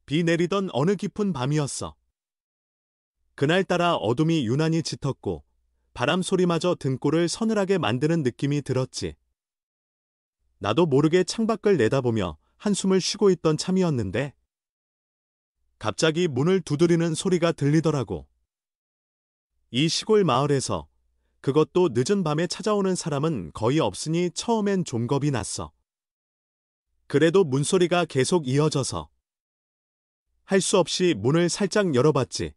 비 내리던 어느 깊은 밤이었어. 그날따라 어둠이 유난히 짙었고 바람 소리마저 등골을 서늘하게 만드는 느낌이 들었지. 나도 모르게 창밖을 내다보며 한숨을 쉬고 있던 참이었는데 갑자기 문을 두드리는 소리가 들리더라고. 이 시골 마을에서 그것도 늦은 밤에 찾아오는 사람은 거의 없으니 처음엔 좀 겁이 났어. 그래도 문소리가 계속 이어져서 할 수 없이 문을 살짝 열어봤지.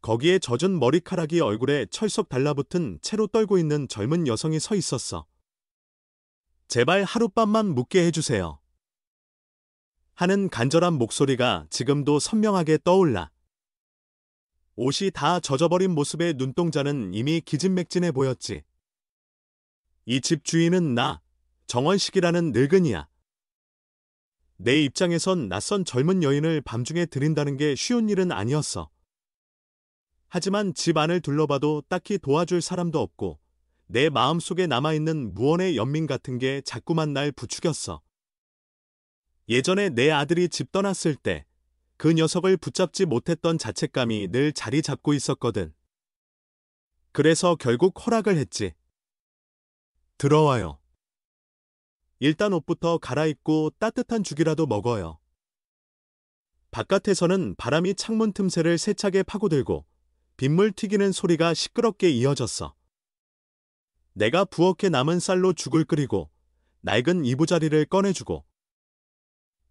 거기에 젖은 머리카락이 얼굴에 철썩 달라붙은 채로 떨고 있는 젊은 여성이 서 있었어. 제발 하룻밤만 묵게 해주세요. 하는 간절한 목소리가 지금도 선명하게 떠올라. 옷이 다 젖어버린 모습의 눈동자는 이미 기진맥진해 보였지. 이 집 주인은 나, 정원식이라는 늙은이야. 내 입장에선 낯선 젊은 여인을 밤중에 들인다는 게 쉬운 일은 아니었어. 하지만 집 안을 둘러봐도 딱히 도와줄 사람도 없고 내 마음속에 남아있는 무언의 연민 같은 게 자꾸만 날 부추겼어. 예전에 내 아들이 집 떠났을 때 그 녀석을 붙잡지 못했던 자책감이 늘 자리 잡고 있었거든. 그래서 결국 허락을 했지. 들어와요. 일단 옷부터 갈아입고 따뜻한 죽이라도 먹어요. 바깥에서는 바람이 창문 틈새를 세차게 파고들고 빗물 튀기는 소리가 시끄럽게 이어졌어. 내가 부엌에 남은 쌀로 죽을 끓이고 낡은 이부자리를 꺼내주고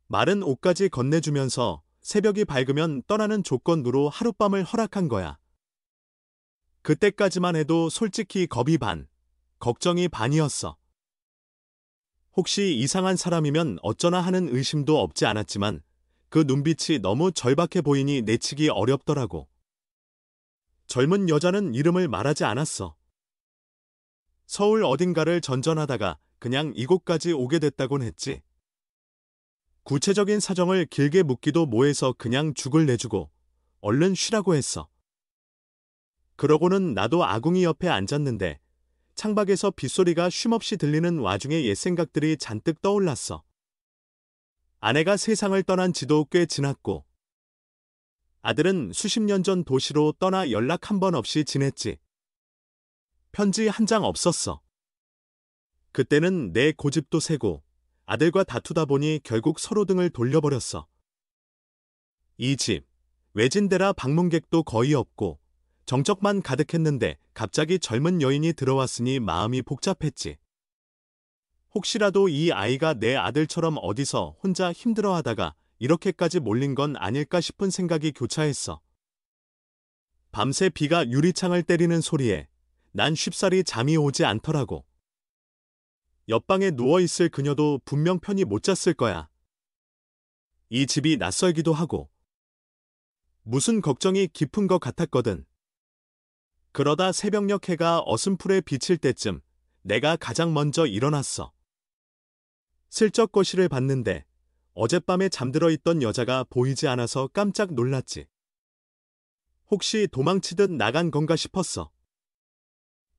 마른 옷까지 건네주면서 새벽이 밝으면 떠나는 조건으로 하룻밤을 허락한 거야. 그때까지만 해도 솔직히 겁이 반, 걱정이 반이었어. 혹시 이상한 사람이면 어쩌나 하는 의심도 없지 않았지만 그 눈빛이 너무 절박해 보이니 내치기 어렵더라고. 젊은 여자는 이름을 말하지 않았어. 서울 어딘가를 전전하다가 그냥 이곳까지 오게 됐다곤 했지. 구체적인 사정을 길게 묻기도 뭐해서 그냥 죽을 내주고 얼른 쉬라고 했어. 그러고는 나도 아궁이 옆에 앉았는데 창밖에서 빗소리가 쉼없이 들리는 와중에 옛 생각들이 잔뜩 떠올랐어. 아내가 세상을 떠난 지도 꽤 지났고 아들은 수십 년 전 도시로 떠나 연락 한 번 없이 지냈지. 편지 한 장 없었어. 그때는 내 고집도 세고 아들과 다투다 보니 결국 서로 등을 돌려버렸어. 이 집, 외진데라 방문객도 거의 없고 정적만 가득했는데 갑자기 젊은 여인이 들어왔으니 마음이 복잡했지. 혹시라도 이 아이가 내 아들처럼 어디서 혼자 힘들어하다가 이렇게까지 몰린 건 아닐까 싶은 생각이 교차했어. 밤새 비가 유리창을 때리는 소리에 난 쉽사리 잠이 오지 않더라고. 옆방에 누워있을 그녀도 분명 편히 못 잤을 거야. 이 집이 낯설기도 하고 무슨 걱정이 깊은 것 같았거든. 그러다 새벽녘 해가 어슴풀에 비칠 때쯤 내가 가장 먼저 일어났어. 슬쩍 거실을 봤는데 어젯밤에 잠들어 있던 여자가 보이지 않아서 깜짝 놀랐지. 혹시 도망치듯 나간 건가 싶었어.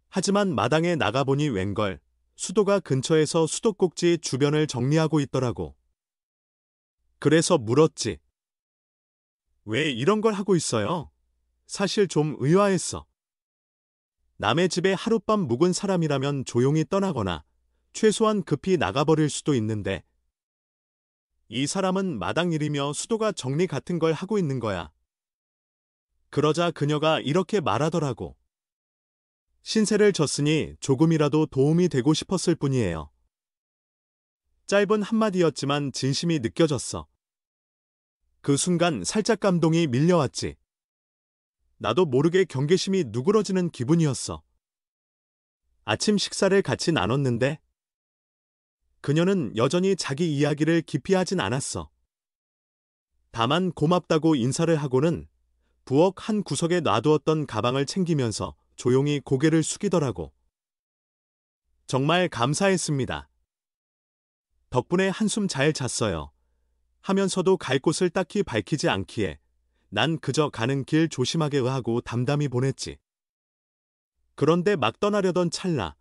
하지만 마당에 나가보니 웬걸 수도가 근처에서 수도꼭지 주변을 정리하고 있더라고. 그래서 물었지. 왜 이런 걸 하고 있어요? 사실 좀 의아했어. 남의 집에 하룻밤 묵은 사람이라면 조용히 떠나거나 최소한 급히 나가버릴 수도 있는데 이 사람은 마당 일이며 수도가 정리 같은 걸 하고 있는 거야. 그러자 그녀가 이렇게 말하더라고. 신세를 졌으니 조금이라도 도움이 되고 싶었을 뿐이에요. 짧은 한마디였지만 진심이 느껴졌어. 그 순간 살짝 감동이 밀려왔지. 나도 모르게 경계심이 누그러지는 기분이었어. 아침 식사를 같이 나눴는데 그녀는 여전히 자기 이야기를 깊이 하진 않았어. 다만 고맙다고 인사를 하고는 부엌 한 구석에 놔두었던 가방을 챙기면서 조용히 고개를 숙이더라고. 정말 감사했습니다. 덕분에 한숨 잘 잤어요. 하면서도 갈 곳을 딱히 밝히지 않기에 난 그저 가는 길 조심하게 의하고 담담히 보냈지. 그런데 막 떠나려던 찰나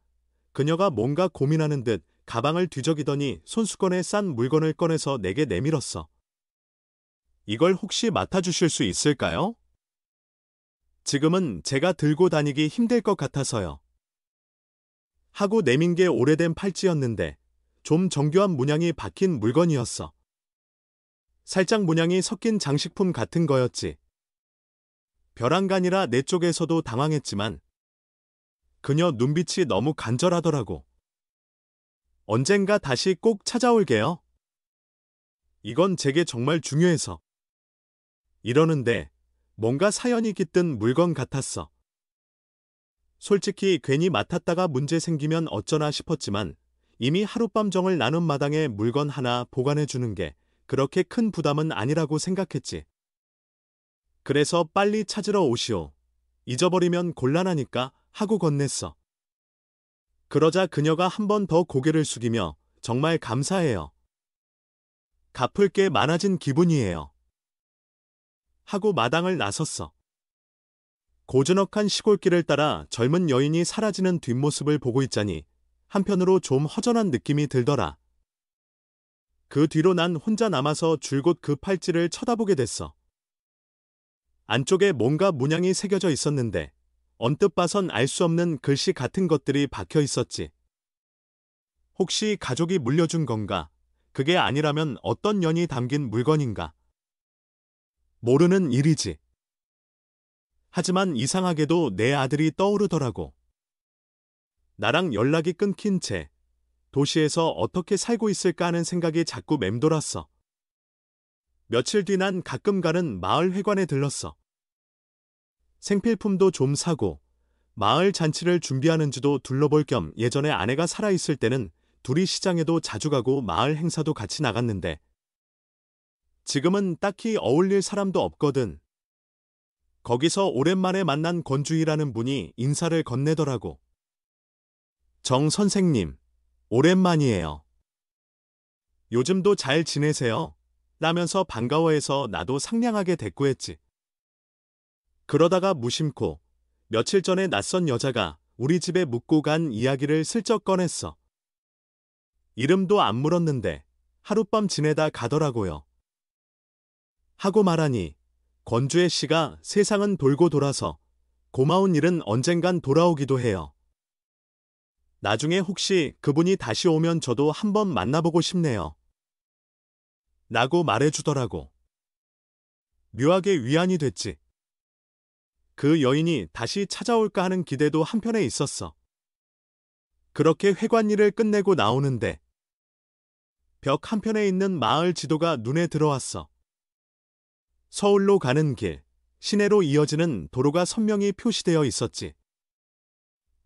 그녀가 뭔가 고민하는 듯 가방을 뒤적이더니 손수건에 싼 물건을 꺼내서 내게 내밀었어. 이걸 혹시 맡아주실 수 있을까요? 지금은 제가 들고 다니기 힘들 것 같아서요. 하고 내민 게 오래된 팔찌였는데 좀 정교한 문양이 박힌 물건이었어. 살짝 문양이 섞인 장식품 같은 거였지. 벼랑간이라 내 쪽에서도 당황했지만 그녀 눈빛이 너무 간절하더라고. 언젠가 다시 꼭 찾아올게요. 이건 제게 정말 중요해서. 이러는데 뭔가 사연이 깃든 물건 같았어. 솔직히 괜히 맡았다가 문제 생기면 어쩌나 싶었지만 이미 하룻밤 정을 나눈 마당에 물건 하나 보관해 주는 게 그렇게 큰 부담은 아니라고 생각했지. 그래서 빨리 찾으러 오시오. 잊어버리면 곤란하니까 하고 건넸어. 그러자 그녀가 한 번 더 고개를 숙이며 정말 감사해요. 갚을 게 많아진 기분이에요. 하고 마당을 나섰어. 고즈넉한 시골길을 따라 젊은 여인이 사라지는 뒷모습을 보고 있자니 한편으로 좀 허전한 느낌이 들더라. 그 뒤로 난 혼자 남아서 줄곧 그 팔찌를 쳐다보게 됐어. 안쪽에 뭔가 문양이 새겨져 있었는데 언뜻 봐선 알 수 없는 글씨 같은 것들이 박혀 있었지. 혹시 가족이 물려준 건가? 그게 아니라면 어떤 연이 담긴 물건인가? 모르는 일이지. 하지만 이상하게도 내 아들이 떠오르더라고. 나랑 연락이 끊긴 채 도시에서 어떻게 살고 있을까 하는 생각이 자꾸 맴돌았어. 며칠 뒤 난 가끔 가는 마을 회관에 들렀어. 생필품도 좀 사고 마을 잔치를 준비하는지도 둘러볼 겸 예전에 아내가 살아있을 때는 둘이 시장에도 자주 가고 마을 행사도 같이 나갔는데 지금은 딱히 어울릴 사람도 없거든. 거기서 오랜만에 만난 권주희라는 분이 인사를 건네더라고. 정 선생님, 오랜만이에요. 요즘도 잘 지내세요? 라면서 반가워해서 나도 상냥하게 대꾸했지. 그러다가 무심코 며칠 전에 낯선 여자가 우리 집에 묵고 간 이야기를 슬쩍 꺼냈어. 이름도 안 물었는데 하룻밤 지내다 가더라고요. 하고 말하니 권주혜 씨가 세상은 돌고 돌아서 고마운 일은 언젠간 돌아오기도 해요. 나중에 혹시 그분이 다시 오면 저도 한번 만나보고 싶네요. 라고 말해주더라고. 묘하게 위안이 됐지. 그 여인이 다시 찾아올까 하는 기대도 한편에 있었어. 그렇게 회관일을 끝내고 나오는데 벽 한편에 있는 마을 지도가 눈에 들어왔어. 서울로 가는 길, 시내로 이어지는 도로가 선명히 표시되어 있었지.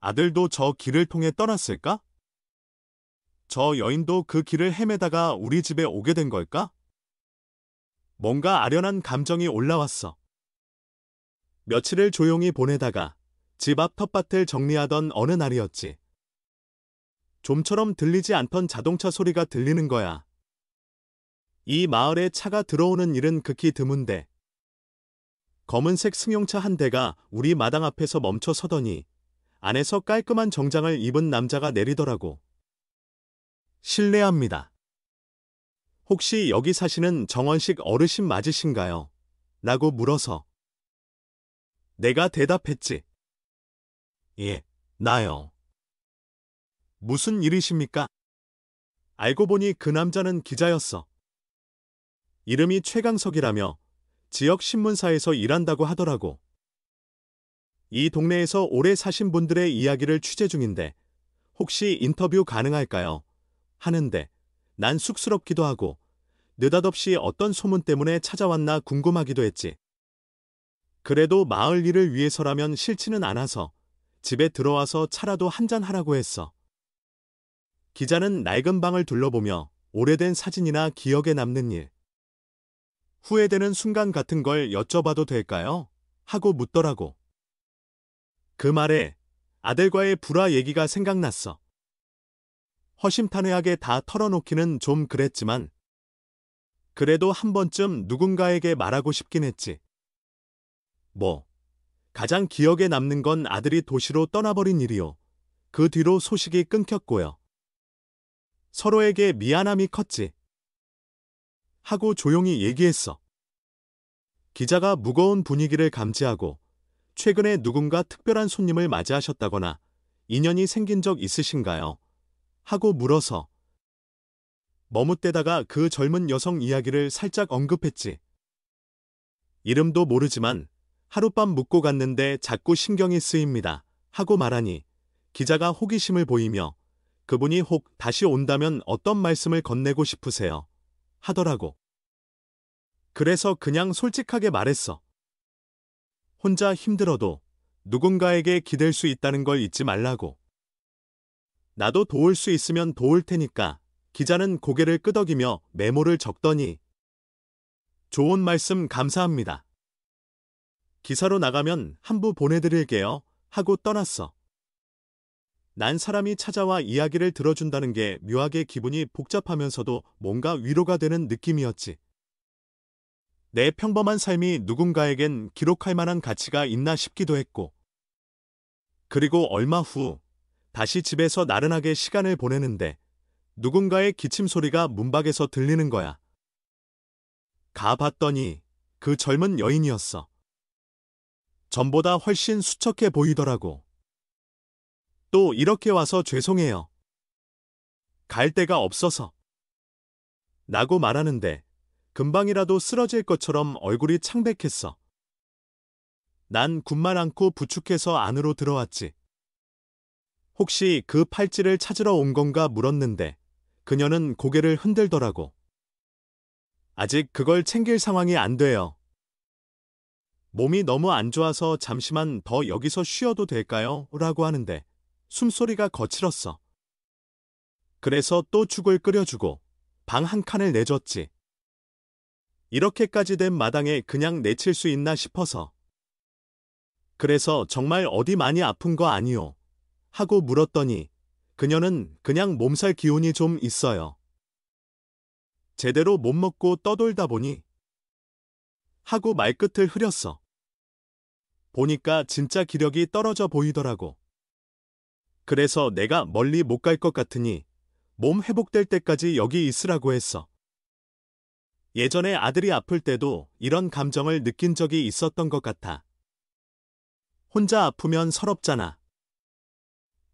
아들도 저 길을 통해 떠났을까? 저 여인도 그 길을 헤매다가 우리 집에 오게 된 걸까? 뭔가 아련한 감정이 올라왔어. 며칠을 조용히 보내다가 집 앞 텃밭을 정리하던 어느 날이었지. 좀처럼 들리지 않던 자동차 소리가 들리는 거야. 이 마을에 차가 들어오는 일은 극히 드문데 검은색 승용차 한 대가 우리 마당 앞에서 멈춰 서더니 안에서 깔끔한 정장을 입은 남자가 내리더라고. 실례합니다. 혹시 여기 사시는 정원식 어르신 맞으신가요? 라고 물어서 내가 대답했지. 예, 나요. 무슨 일이십니까? 알고 보니 그 남자는 기자였어. 이름이 최강석이라며 지역 신문사에서 일한다고 하더라고. 이 동네에서 오래 사신 분들의 이야기를 취재 중인데 혹시 인터뷰 가능할까요? 하는데 난 쑥스럽기도 하고 느닷없이 어떤 소문 때문에 찾아왔나 궁금하기도 했지. 그래도 마을 일을 위해서라면 싫지는 않아서 집에 들어와서 차라도 한잔 하라고 했어. 기자는 낡은 방을 둘러보며 오래된 사진이나 기억에 남는 일, 후회되는 순간 같은 걸 여쭤봐도 될까요? 하고 묻더라고. 그 말에 아들과의 불화 얘기가 생각났어. 허심탄회하게 다 털어놓기는 좀 그랬지만 그래도 한 번쯤 누군가에게 말하고 싶긴 했지. 가장 기억에 남는 건 아들이 도시로 떠나버린 일이요. 그 뒤로 소식이 끊겼고요. 서로에게 미안함이 컸지. 하고 조용히 얘기했어. 기자가 무거운 분위기를 감지하고 최근에 누군가 특별한 손님을 맞이하셨다거나 인연이 생긴 적 있으신가요? 하고 물어서 머뭇대다가 그 젊은 여성 이야기를 살짝 언급했지. 이름도 모르지만 하룻밤 묵고 갔는데 자꾸 신경이 쓰입니다. 하고 말하니 기자가 호기심을 보이며 그분이 혹 다시 온다면 어떤 말씀을 건네고 싶으세요? 하더라고. 그래서 그냥 솔직하게 말했어. 혼자 힘들어도 누군가에게 기댈 수 있다는 걸 잊지 말라고. 나도 도울 수 있으면 도울 테니까. 기자는 고개를 끄덕이며 메모를 적더니 좋은 말씀 감사합니다. 기사로 나가면 한부 보내드릴게요. 하고 떠났어. 난 사람이 찾아와 이야기를 들어준다는 게 묘하게 기분이 복잡하면서도 뭔가 위로가 되는 느낌이었지. 내 평범한 삶이 누군가에겐 기록할 만한 가치가 있나 싶기도 했고. 그리고 얼마 후 다시 집에서 나른하게 시간을 보내는데 누군가의 기침 소리가 문밖에서 들리는 거야. 가봤더니 그 젊은 여인이었어. 전보다 훨씬 수척해 보이더라고. 또 이렇게 와서 죄송해요. 갈 데가 없어서. 라고 말하는데 금방이라도 쓰러질 것처럼 얼굴이 창백했어. 난 군말 않고 부축해서 안으로 들어왔지. 혹시 그 팔찌를 찾으러 온 건가 물었는데 그녀는 고개를 흔들더라고. 아직 그걸 챙길 상황이 안 돼요. 몸이 너무 안 좋아서 잠시만 더 여기서 쉬어도 될까요? 라고 하는데 숨소리가 거칠었어. 그래서 또 죽을 끓여주고 방 한 칸을 내줬지. 이렇게까지 된 마당에 그냥 내칠 수 있나 싶어서. 그래서 정말 어디 많이 아픈 거 아니요? 하고 물었더니 그녀는 그냥 몸살 기운이 좀 있어요. 제대로 못 먹고 떠돌다 보니 하고 말끝을 흐렸어. 보니까 진짜 기력이 떨어져 보이더라고. 그래서 내가 멀리 못 갈 것 같으니 몸 회복될 때까지 여기 있으라고 했어. 예전에 아들이 아플 때도 이런 감정을 느낀 적이 있었던 것 같아. 혼자 아프면 서럽잖아.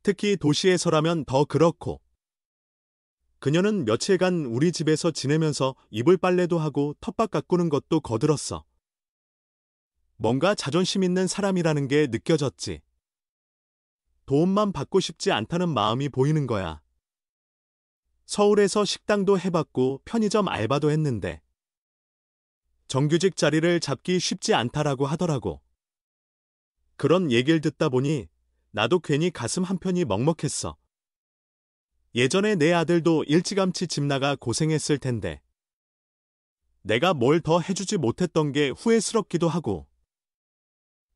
특히 도시에서라면 더 그렇고. 그녀는 며칠간 우리 집에서 지내면서 이불 빨래도 하고 텃밭 가꾸는 것도 거들었어. 뭔가 자존심 있는 사람이라는 게 느껴졌지. 도움만 받고 싶지 않다는 마음이 보이는 거야. 서울에서 식당도 해봤고 편의점 알바도 했는데 정규직 자리를 잡기 쉽지 않다라고 하더라고. 그런 얘기를 듣다 보니 나도 괜히 가슴 한편이 먹먹했어. 예전에 내 아들도 일찌감치 집 나가 고생했을 텐데 내가 뭘 더 해주지 못했던 게 후회스럽기도 하고.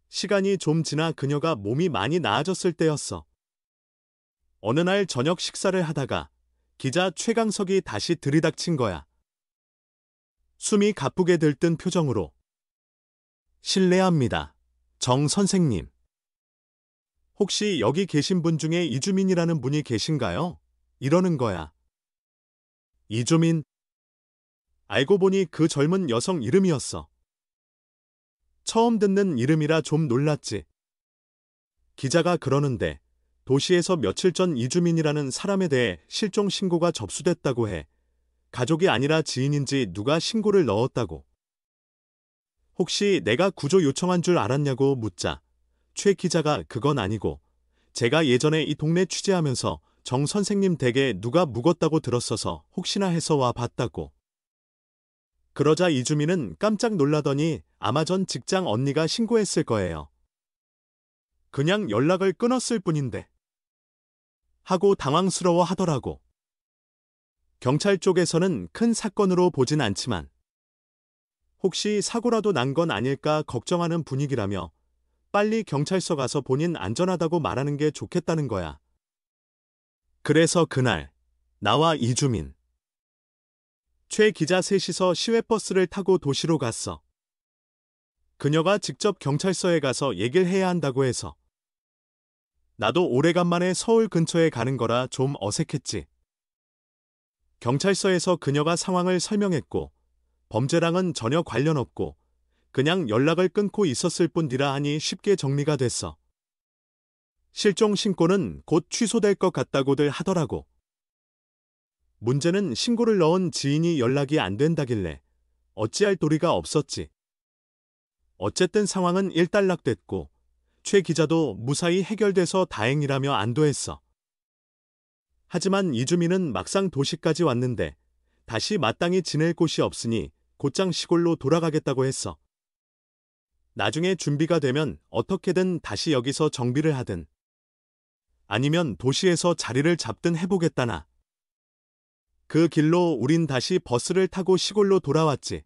시간이 좀 지나 그녀가 몸이 많이 나아졌을 때였어. 어느 날 저녁 식사를 하다가 기자 최강석이 다시 들이닥친 거야. 숨이 가쁘게 들뜬 표정으로. 실례합니다. 정 선생님. 혹시 여기 계신 분 중에 이주민이라는 분이 계신가요? 이러는 거야. 이주민? 알고 보니 그 젊은 여성 이름이었어. 처음 듣는 이름이라 좀 놀랐지. 기자가 그러는데 도시에서 며칠 전 이주민이라는 사람에 대해 실종 신고가 접수됐다고 해. 가족이 아니라 지인인지 누가 신고를 넣었다고. 혹시 내가 구조 요청한 줄 알았냐고 묻자 최 기자가 그건 아니고 제가 예전에 이 동네 취재하면서 정 선생님 댁에 누가 묵었다고 들었어서 혹시나 해서 와 봤다고. 그러자 이주민은 깜짝 놀라더니 아마 전 직장 언니가 신고했을 거예요. 그냥 연락을 끊었을 뿐인데. 하고 당황스러워 하더라고. 경찰 쪽에서는 큰 사건으로 보진 않지만 혹시 사고라도 난 건 아닐까 걱정하는 분위기라며 빨리 경찰서 가서 본인 안전하다고 말하는 게 좋겠다는 거야. 그래서 그날 나와 이주민, 최 기자 셋이서 시외버스를 타고 도시로 갔어. 그녀가 직접 경찰서에 가서 얘기를 해야 한다고 해서. 나도 오래간만에 서울 근처에 가는 거라 좀 어색했지. 경찰서에서 그녀가 상황을 설명했고 범죄랑은 전혀 관련 없고 그냥 연락을 끊고 있었을 뿐이라 하니 쉽게 정리가 됐어. 실종 신고는 곧 취소될 것 같다고들 하더라고. 문제는 신고를 넣은 지인이 연락이 안 된다길래 어찌할 도리가 없었지. 어쨌든 상황은 일단락됐고 최 기자도 무사히 해결돼서 다행이라며 안도했어. 하지만 이주민은 막상 도시까지 왔는데 다시 마땅히 지낼 곳이 없으니 곧장 시골로 돌아가겠다고 했어. 나중에 준비가 되면 어떻게든 다시 여기서 정비를 하든 아니면 도시에서 자리를 잡든 해보겠다나. 그 길로 우린 다시 버스를 타고 시골로 돌아왔지.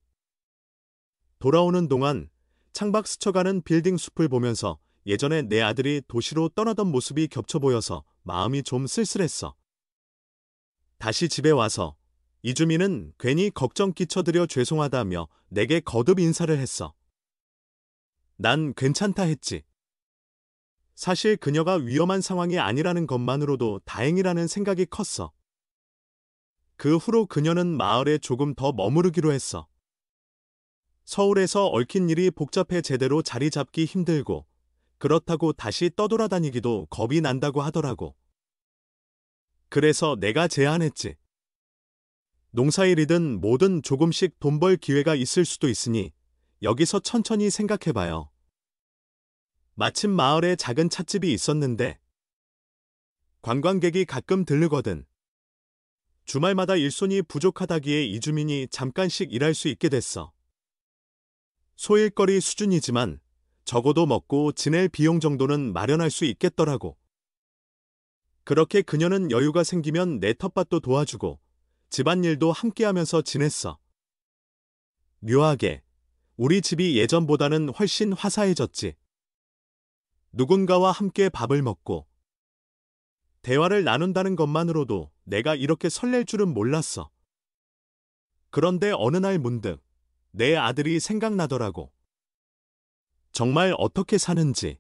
돌아오는 동안 창밖 스쳐가는 빌딩 숲을 보면서 예전에 내 아들이 도시로 떠나던 모습이 겹쳐 보여서 마음이 좀 쓸쓸했어. 다시 집에 와서 이주민은 괜히 걱정 끼쳐드려 죄송하다며 내게 거듭 인사를 했어. 난 괜찮다 했지. 사실 그녀가 위험한 상황이 아니라는 것만으로도 다행이라는 생각이 컸어. 그 후로 그녀는 마을에 조금 더 머무르기로 했어. 서울에서 얽힌 일이 복잡해 제대로 자리 잡기 힘들고 그렇다고 다시 떠돌아다니기도 겁이 난다고 하더라고. 그래서 내가 제안했지. 농사일이든 뭐든 조금씩 돈 벌 기회가 있을 수도 있으니 여기서 천천히 생각해봐요. 마침 마을에 작은 찻집이 있었는데 관광객이 가끔 들르거든. 주말마다 일손이 부족하다기에 이주민이 잠깐씩 일할 수 있게 됐어. 소일거리 수준이지만 적어도 먹고 지낼 비용 정도는 마련할 수 있겠더라고. 그렇게 그녀는 여유가 생기면 내 텃밭도 도와주고 집안일도 함께하면서 지냈어. 묘하게 우리 집이 예전보다는 훨씬 화사해졌지. 누군가와 함께 밥을 먹고 대화를 나눈다는 것만으로도 내가 이렇게 설렐 줄은 몰랐어. 그런데 어느 날 문득 내 아들이 생각나더라고. 정말 어떻게 사는지,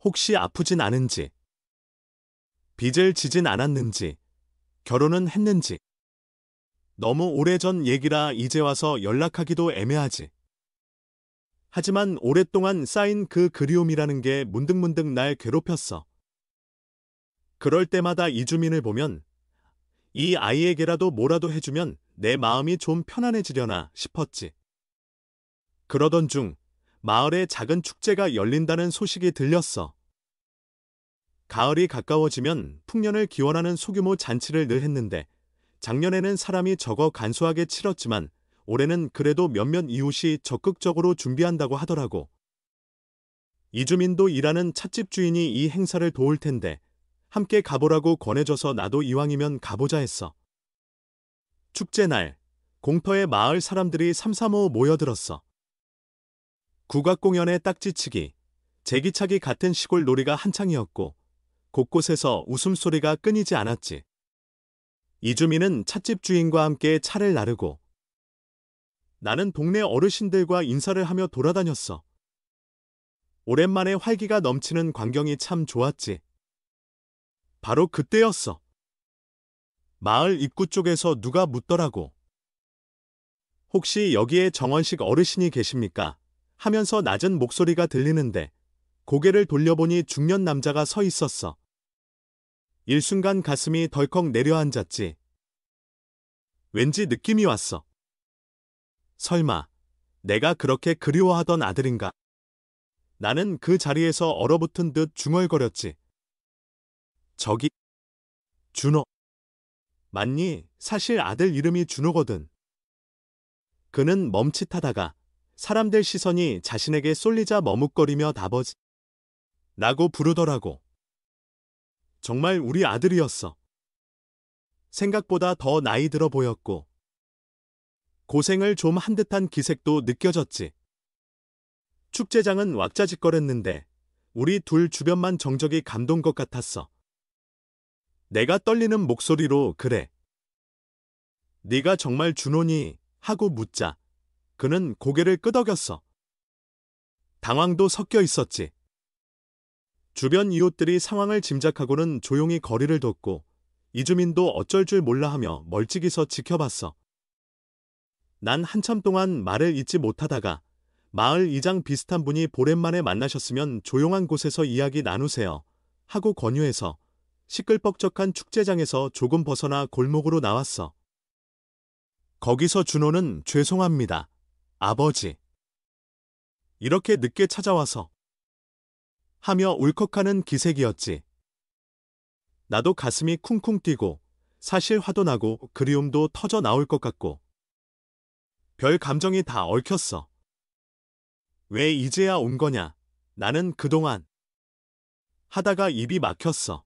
혹시 아프진 않은지, 빚을 지진 않았는지, 결혼은 했는지. 너무 오래전 얘기라 이제 와서 연락하기도 애매하지. 하지만 오랫동안 쌓인 그 그리움이라는 게 문득문득 날 괴롭혔어. 그럴 때마다 이주민을 보면 이 아이에게라도 뭐라도 해주면 내 마음이 좀 편안해지려나 싶었지. 그러던 중 마을에 작은 축제가 열린다는 소식이 들렸어. 가을이 가까워지면 풍년을 기원하는 소규모 잔치를 늘 했는데 작년에는 사람이 적어 간소하게 치렀지만 올해는 그래도 몇몇 이웃이 적극적으로 준비한다고 하더라고. 이주민도 일하는 찻집 주인이 이 행사를 도울 텐데 함께 가보라고 권해줘서 나도 이왕이면 가보자 했어. 축제 날 공터에 마을 사람들이 삼삼오오 모여들었어. 국악공연에 딱지치기, 제기차기 같은 시골 놀이가 한창이었고 곳곳에서 웃음소리가 끊이지 않았지. 이주민은 찻집 주인과 함께 차를 나르고 나는 동네 어르신들과 인사를 하며 돌아다녔어. 오랜만에 활기가 넘치는 광경이 참 좋았지. 바로 그때였어. 마을 입구 쪽에서 누가 묻더라고. 혹시 여기에 정원식 어르신이 계십니까? 하면서 낮은 목소리가 들리는데 고개를 돌려보니 중년 남자가 서 있었어. 일순간 가슴이 덜컥 내려앉았지. 왠지 느낌이 왔어. 설마 내가 그렇게 그리워하던 아들인가? 나는 그 자리에서 얼어붙은 듯 중얼거렸지. 저기 준호. 맞니? 사실 아들 이름이 준호거든. 그는 멈칫하다가 사람들 시선이 자신에게 쏠리자 머뭇거리며 다버지 라고 부르더라고. 정말 우리 아들이었어. 생각보다 더 나이 들어 보였고 고생을 좀 한 듯한 기색도 느껴졌지. 축제장은 왁자지껄했는데 우리 둘 주변만 정적이 감돈 것 같았어. 내가 떨리는 목소리로 그래. 네가 정말 준호니? 하고 묻자 그는 고개를 끄덕였어. 당황도 섞여 있었지. 주변 이웃들이 상황을 짐작하고는 조용히 거리를 뒀고 이주민도 어쩔 줄 몰라 하며 멀찍이서 지켜봤어. 난 한참 동안 말을 잇지 못하다가 마을 이장 비슷한 분이 오랜만에 만나셨으면 조용한 곳에서 이야기 나누세요. 하고 권유해서 시끌벅적한 축제장에서 조금 벗어나 골목으로 나왔어. 거기서 준호는 죄송합니다. 아버지. 이렇게 늦게 찾아와서 하며 울컥하는 기색이었지. 나도 가슴이 쿵쿵 뛰고 사실 화도 나고 그리움도 터져 나올 것 같고 별 감정이 다 얽혔어. 왜 이제야 온 거냐? 나는 그동안 하다가 입이 막혔어.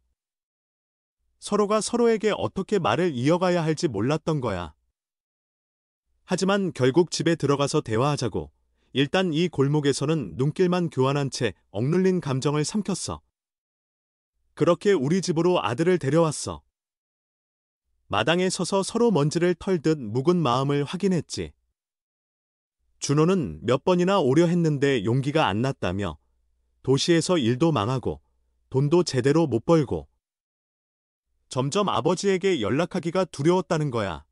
서로가 서로에게 어떻게 말을 이어가야 할지 몰랐던 거야. 하지만 결국 집에 들어가서 대화하자고 일단 이 골목에서는 눈길만 교환한 채 억눌린 감정을 삼켰어. 그렇게 우리 집으로 아들을 데려왔어. 마당에 서서 서로 먼지를 털듯 묵은 마음을 확인했지. 준호는 몇 번이나 오려 했는데 용기가 안 났다며 도시에서 일도 망하고 돈도 제대로 못 벌고 점점 아버지에게 연락하기가 두려웠다는 거야.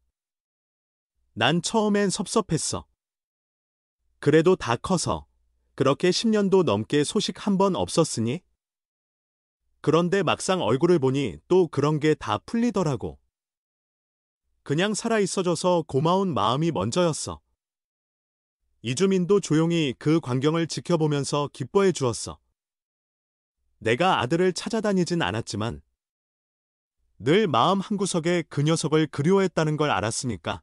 난 처음엔 섭섭했어. 그래도 다 커서 그렇게 10년도 넘게 소식 한 번 없었으니? 그런데 막상 얼굴을 보니 또 그런 게 다 풀리더라고. 그냥 살아있어줘서 고마운 마음이 먼저였어. 이주민도 조용히 그 광경을 지켜보면서 기뻐해 주었어. 내가 아들을 찾아다니진 않았지만 늘 마음 한구석에 그 녀석을 그리워했다는 걸 알았으니까.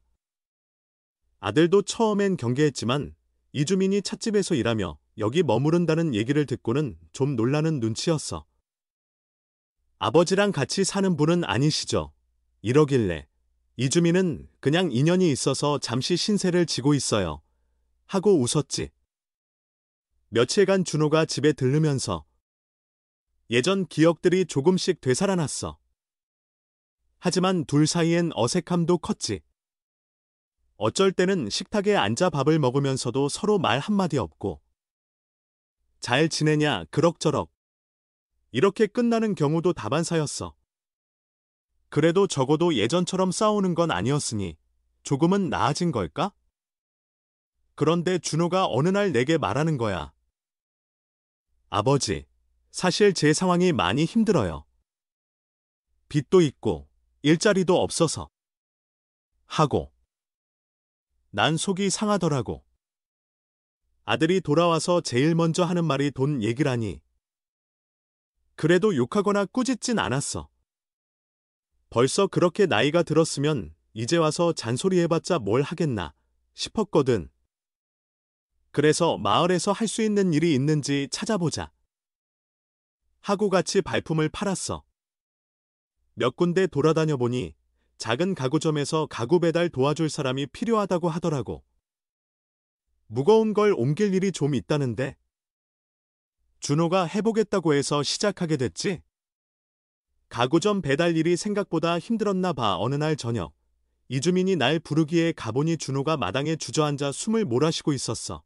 아들도 처음엔 경계했지만 이주민이 찻집에서 일하며 여기 머무른다는 얘기를 듣고는 좀 놀라는 눈치였어. 아버지랑 같이 사는 분은 아니시죠? 이러길래 이주민은 그냥 인연이 있어서 잠시 신세를 지고 있어요. 하고 웃었지. 며칠간 준호가 집에 들르면서 예전 기억들이 조금씩 되살아났어. 하지만 둘 사이엔 어색함도 컸지. 어쩔 때는 식탁에 앉아 밥을 먹으면서도 서로 말 한마디 없고 잘 지내냐 그럭저럭 이렇게 끝나는 경우도 다반사였어. 그래도 적어도 예전처럼 싸우는 건 아니었으니 조금은 나아진 걸까? 그런데 준호가 어느 날 내게 말하는 거야. 아버지, 사실 제 상황이 많이 힘들어요. 빚도 있고 일자리도 없어서. 하고. 난 속이 상하더라고. 아들이 돌아와서 제일 먼저 하는 말이 돈 얘기라니. 그래도 욕하거나 꾸짖진 않았어. 벌써 그렇게 나이가 들었으면 이제 와서 잔소리해봤자 뭘 하겠나 싶었거든. 그래서 마을에서 할 수 있는 일이 있는지 찾아보자. 하고 같이 발품을 팔았어. 몇 군데 돌아다녀 보니 작은 가구점에서 가구 배달 도와줄 사람이 필요하다고 하더라고. 무거운 걸 옮길 일이 좀 있다는데. 준호가 해보겠다고 해서 시작하게 됐지. 가구점 배달 일이 생각보다 힘들었나 봐. 어느 날 저녁 이주민이 날 부르기에 가보니 준호가 마당에 주저앉아 숨을 몰아쉬고 있었어.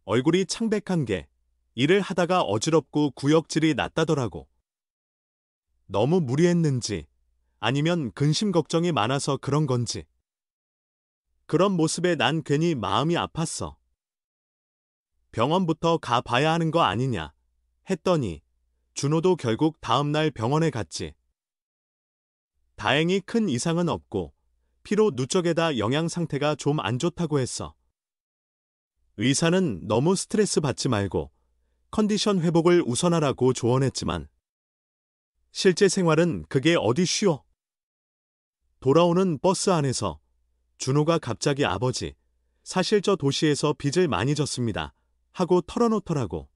얼굴이 창백한 게 일을 하다가 어지럽고 구역질이 났다더라고. 너무 무리했는지 아니면 근심 걱정이 많아서 그런 건지. 그런 모습에 난 괜히 마음이 아팠어. 병원부터 가봐야 하는 거 아니냐 했더니 준호도 결국 다음날 병원에 갔지. 다행히 큰 이상은 없고 피로 누적에다 영양 상태가 좀 안 좋다고 했어. 의사는 너무 스트레스 받지 말고 컨디션 회복을 우선하라고 조언했지만 실제 생활은 그게 어디 쉬워. 돌아오는 버스 안에서 준호가 갑자기 아버지, 사실 저 도시에서 빚을 많이 졌습니다. 하고 털어놓더라고.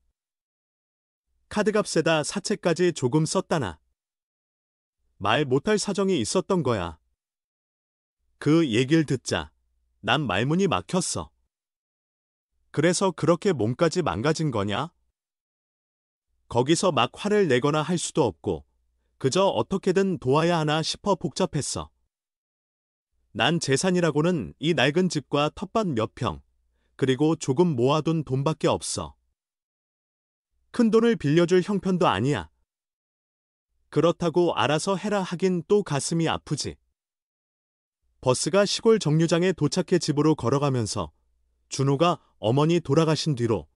카드값에다 사채까지 조금 썼다나. 말 못할 사정이 있었던 거야. 그 얘기를 듣자 난 말문이 막혔어. 그래서 그렇게 몸까지 망가진 거냐? 거기서 막 화를 내거나 할 수도 없고 그저 어떻게든 도와야 하나 싶어 복잡했어. 난 재산이라고는 이 낡은 집과 텃밭 몇 평, 그리고 조금 모아둔 돈밖에 없어. 큰 돈을 빌려줄 형편도 아니야. 그렇다고 알아서 해라 하긴 또 가슴이 아프지. 버스가 시골 정류장에 도착해 집으로 걸어가면서 준호가 어머니 돌아가신 뒤로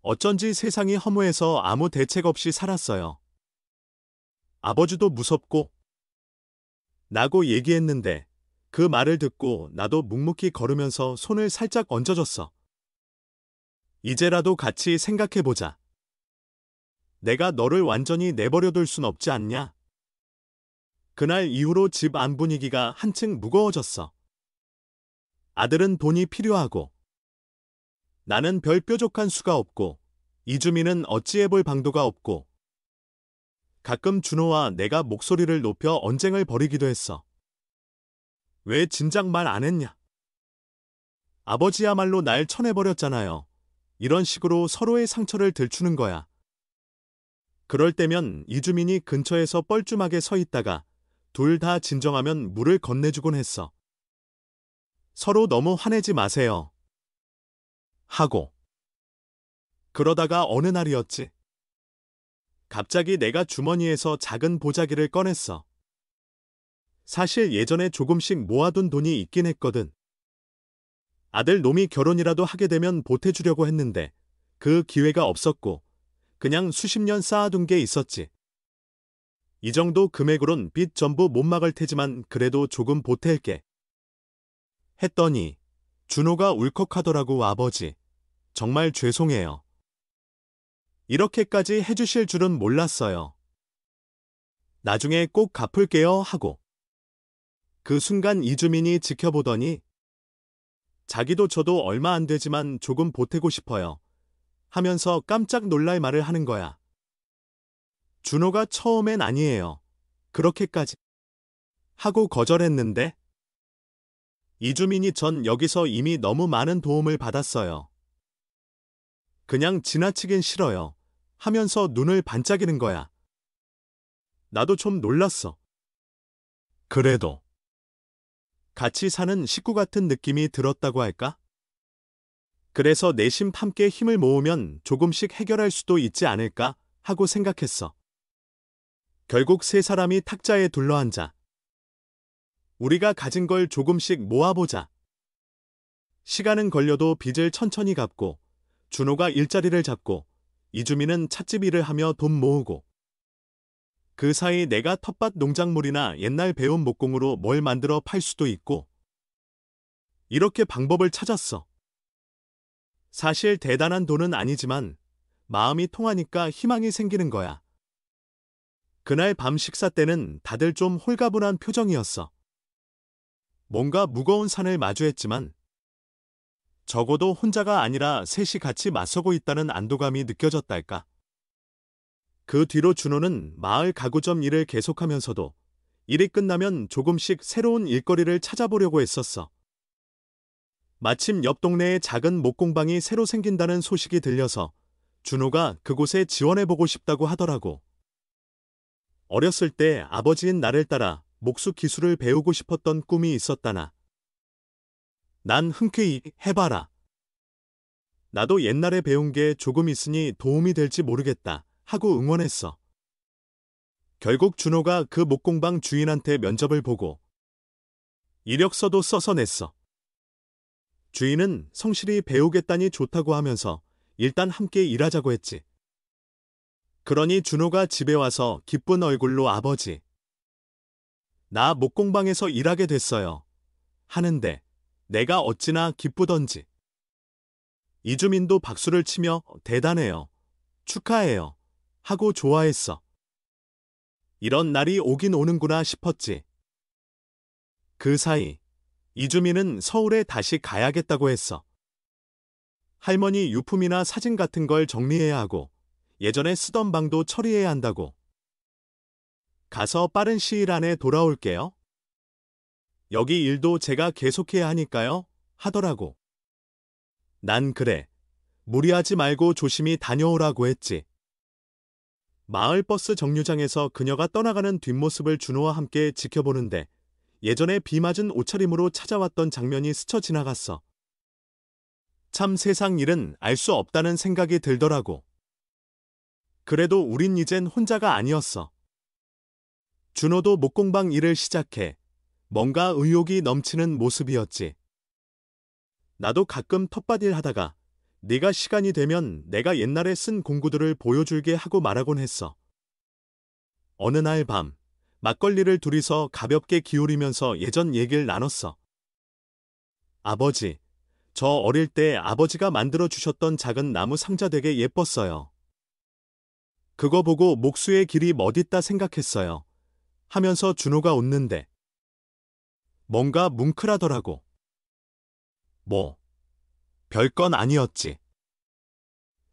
어쩐지 세상이 허무해서 아무 대책 없이 살았어요. 아버지도 무섭고 나고 얘기했는데 그 말을 듣고 나도 묵묵히 걸으면서 손을 살짝 얹어줬어. 이제라도 같이 생각해보자. 내가 너를 완전히 내버려둘 순 없지 않냐? 그날 이후로 집 안 분위기가 한층 무거워졌어. 아들은 돈이 필요하고 나는 별 뾰족한 수가 없고 이주민은 어찌해볼 방도가 없고 가끔 준호와 내가 목소리를 높여 언쟁을 벌이기도 했어. 왜 진작 말 안 했냐? 아버지야말로 날 쳐내버렸잖아요. 이런 식으로 서로의 상처를 들추는 거야. 그럴 때면 이주민이 근처에서 뻘쭘하게 서 있다가 둘 다 진정하면 물을 건네주곤 했어. 서로 너무 화내지 마세요. 하고. 그러다가 어느 날이었지. 갑자기 내가 주머니에서 작은 보자기를 꺼냈어. 사실 예전에 조금씩 모아둔 돈이 있긴 했거든. 아들 놈이 결혼이라도 하게 되면 보태주려고 했는데 그 기회가 없었고 그냥 수십 년 쌓아둔 게 있었지. 이 정도 금액으론 빚 전부 못 막을 테지만 그래도 조금 보탤게. 했더니 준호가 울컥하더라고. 아버지. 정말 죄송해요. 이렇게까지 해주실 줄은 몰랐어요. 나중에 꼭 갚을게요 하고. 그 순간 이주민이 지켜보더니 자기도 저도 얼마 안 되지만 조금 보태고 싶어요. 하면서 깜짝 놀랄 말을 하는 거야. 준호가 처음엔 아니에요. 그렇게까지. 하고 거절했는데 이주민이 전 여기서 이미 너무 많은 도움을 받았어요. 그냥 지나치긴 싫어요. 하면서 눈을 반짝이는 거야. 나도 좀 놀랐어. 그래도 같이 사는 식구 같은 느낌이 들었다고 할까? 그래서 내심 함께 힘을 모으면 조금씩 해결할 수도 있지 않을까 하고 생각했어. 결국 세 사람이 탁자에 둘러앉아 우리가 가진 걸 조금씩 모아보자. 시간은 걸려도 빚을 천천히 갚고 준호가 일자리를 잡고 이주민은 찻집 일을 하며 돈 모으고 그 사이 내가 텃밭 농작물이나 옛날 배운 목공으로 뭘 만들어 팔 수도 있고 이렇게 방법을 찾았어. 사실 대단한 돈은 아니지만 마음이 통하니까 희망이 생기는 거야. 그날 밤 식사 때는 다들 좀 홀가분한 표정이었어. 뭔가 무거운 산을 마주했지만 적어도 혼자가 아니라 셋이 같이 맞서고 있다는 안도감이 느껴졌달까. 그 뒤로 준호는 마을 가구점 일을 계속하면서도 일이 끝나면 조금씩 새로운 일거리를 찾아보려고 했었어. 마침 옆 동네에 작은 목공방이 새로 생긴다는 소식이 들려서 준호가 그곳에 지원해보고 싶다고 하더라고. 어렸을 때 아버지인 나를 따라 목수 기술을 배우고 싶었던 꿈이 있었다나. 난 흔쾌히 해봐라. 나도 옛날에 배운 게 조금 있으니 도움이 될지 모르겠다 하고 응원했어. 결국 준호가 그 목공방 주인한테 면접을 보고 이력서도 써서 냈어. 주인은 성실히 배우겠다니 좋다고 하면서 일단 함께 일하자고 했지. 그러니 준호가 집에 와서 기쁜 얼굴로 아버지. 나 목공방에서 일하게 됐어요. 하는데 내가 어찌나 기쁘던지. 이주민도 박수를 치며 대단해요. 축하해요. 하고 좋아했어. 이런 날이 오긴 오는구나 싶었지. 그 사이 이주민은 서울에 다시 가야겠다고 했어. 할머니 유품이나 사진 같은 걸 정리해야 하고 예전에 쓰던 방도 처리해야 한다고. 가서 빠른 시일 안에 돌아올게요. 여기 일도 제가 계속해야 하니까요. 하더라고. 난 그래. 무리하지 말고 조심히 다녀오라고 했지. 마을 버스 정류장에서 그녀가 떠나가는 뒷모습을 준호와 함께 지켜보는데 예전에 비 맞은 옷차림으로 찾아왔던 장면이 스쳐 지나갔어. 참 세상 일은 알 수 없다는 생각이 들더라고. 그래도 우린 이젠 혼자가 아니었어. 준호도 목공방 일을 시작해 뭔가 의욕이 넘치는 모습이었지. 나도 가끔 텃밭일 하다가 네가 시간이 되면 내가 옛날에 쓴 공구들을 보여줄게 하고 말하곤 했어. 어느 날 밤, 막걸리를 둘이서 가볍게 기울이면서 예전 얘기를 나눴어. 아버지, 저 어릴 때 아버지가 만들어 주셨던 작은 나무 상자 되게 예뻤어요. 그거 보고 목수의 길이 멋있다 생각했어요. 하면서 준호가 웃는데 뭔가 뭉클하더라고. 뭐, 별건 아니었지.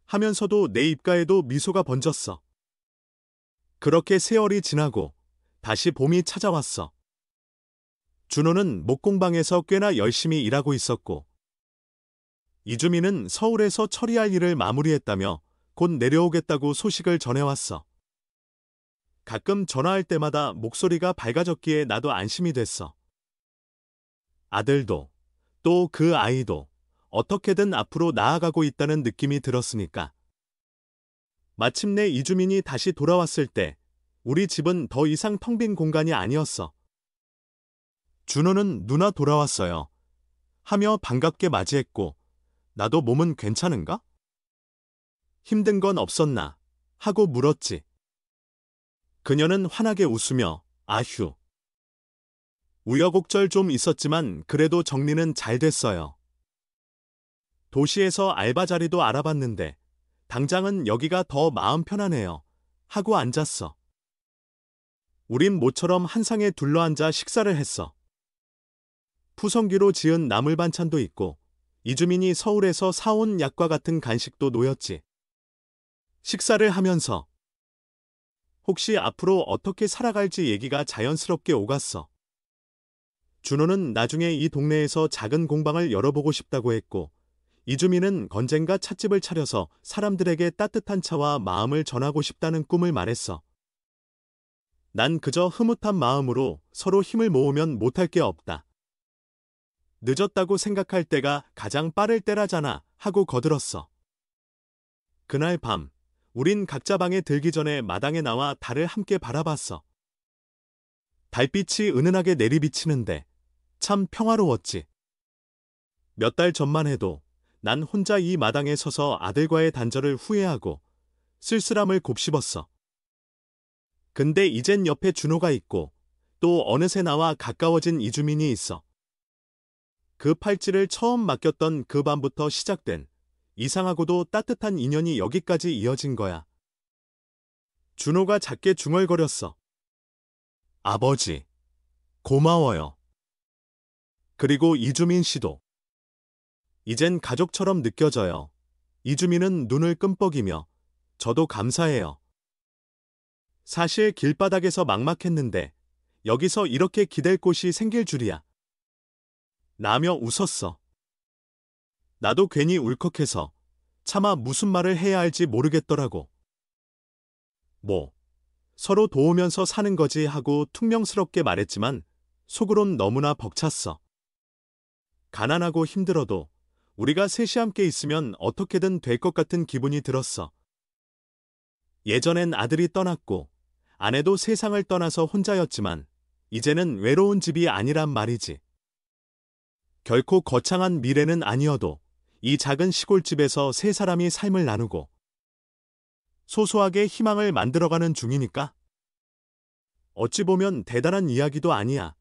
하면서도 내 입가에도 미소가 번졌어. 그렇게 세월이 지나고 다시 봄이 찾아왔어. 준호는 목공방에서 꽤나 열심히 일하고 있었고 이주민은 서울에서 처리할 일을 마무리했다며 곧 내려오겠다고 소식을 전해왔어. 가끔 전화할 때마다 목소리가 밝아졌기에 나도 안심이 됐어. 아들도 또 그 아이도 어떻게든 앞으로 나아가고 있다는 느낌이 들었으니까. 마침내 이주민이 다시 돌아왔을 때 우리 집은 더 이상 텅 빈 공간이 아니었어. 준호는 누나 돌아왔어요. 하며 반갑게 맞이했고 나도 몸은 괜찮은가? 힘든 건 없었나? 하고 물었지. 그녀는 환하게 웃으며 아휴. 우여곡절 좀 있었지만 그래도 정리는 잘 됐어요. 도시에서 알바 자리도 알아봤는데 당장은 여기가 더 마음 편하네요. 하고 앉았어. 우린 모처럼 한상에 둘러앉아 식사를 했어. 푸성기로 지은 나물 반찬도 있고 이주민이 서울에서 사온 약과 같은 간식도 놓였지. 식사를 하면서 혹시 앞으로 어떻게 살아갈지 얘기가 자연스럽게 오갔어. 준호는 나중에 이 동네에서 작은 공방을 열어보고 싶다고 했고 이주민은 언젠가 찻집을 차려서 사람들에게 따뜻한 차와 마음을 전하고 싶다는 꿈을 말했어. 난 그저 흐뭇한 마음으로 서로 힘을 모으면 못할 게 없다. 늦었다고 생각할 때가 가장 빠를 때라잖아 하고 거들었어. 그날 밤, 우린 각자 방에 들기 전에 마당에 나와 달을 함께 바라봤어. 달빛이 은은하게 내리비치는데 참 평화로웠지. 몇 달 전만 해도 난 혼자 이 마당에 서서 아들과의 단절을 후회하고 쓸쓸함을 곱씹었어. 근데 이젠 옆에 준호가 있고 또 어느새 나와 가까워진 이주민이 있어. 그 팔찌를 처음 맡겼던 그 밤부터 시작된 이상하고도 따뜻한 인연이 여기까지 이어진 거야. 준호가 작게 중얼거렸어. 아버지, 고마워요. 그리고 이주민 씨도. 이젠 가족처럼 느껴져요. 이주민은 눈을 끔뻑이며 저도 감사해요. 사실 길바닥에서 막막했는데 여기서 이렇게 기댈 곳이 생길 줄이야. 라며 웃었어. 나도 괜히 울컥해서 차마 무슨 말을 해야 할지 모르겠더라고. 뭐, 서로 도우면서 사는 거지 하고 퉁명스럽게 말했지만 속으론 너무나 벅찼어. 가난하고 힘들어도 우리가 셋이 함께 있으면 어떻게든 될 것 같은 기분이 들었어. 예전엔 아들이 떠났고 아내도 세상을 떠나서 혼자였지만 이제는 외로운 집이 아니란 말이지. 결코 거창한 미래는 아니어도 이 작은 시골집에서 세 사람이 삶을 나누고 소소하게 희망을 만들어가는 중이니까. 어찌 보면 대단한 이야기도 아니야.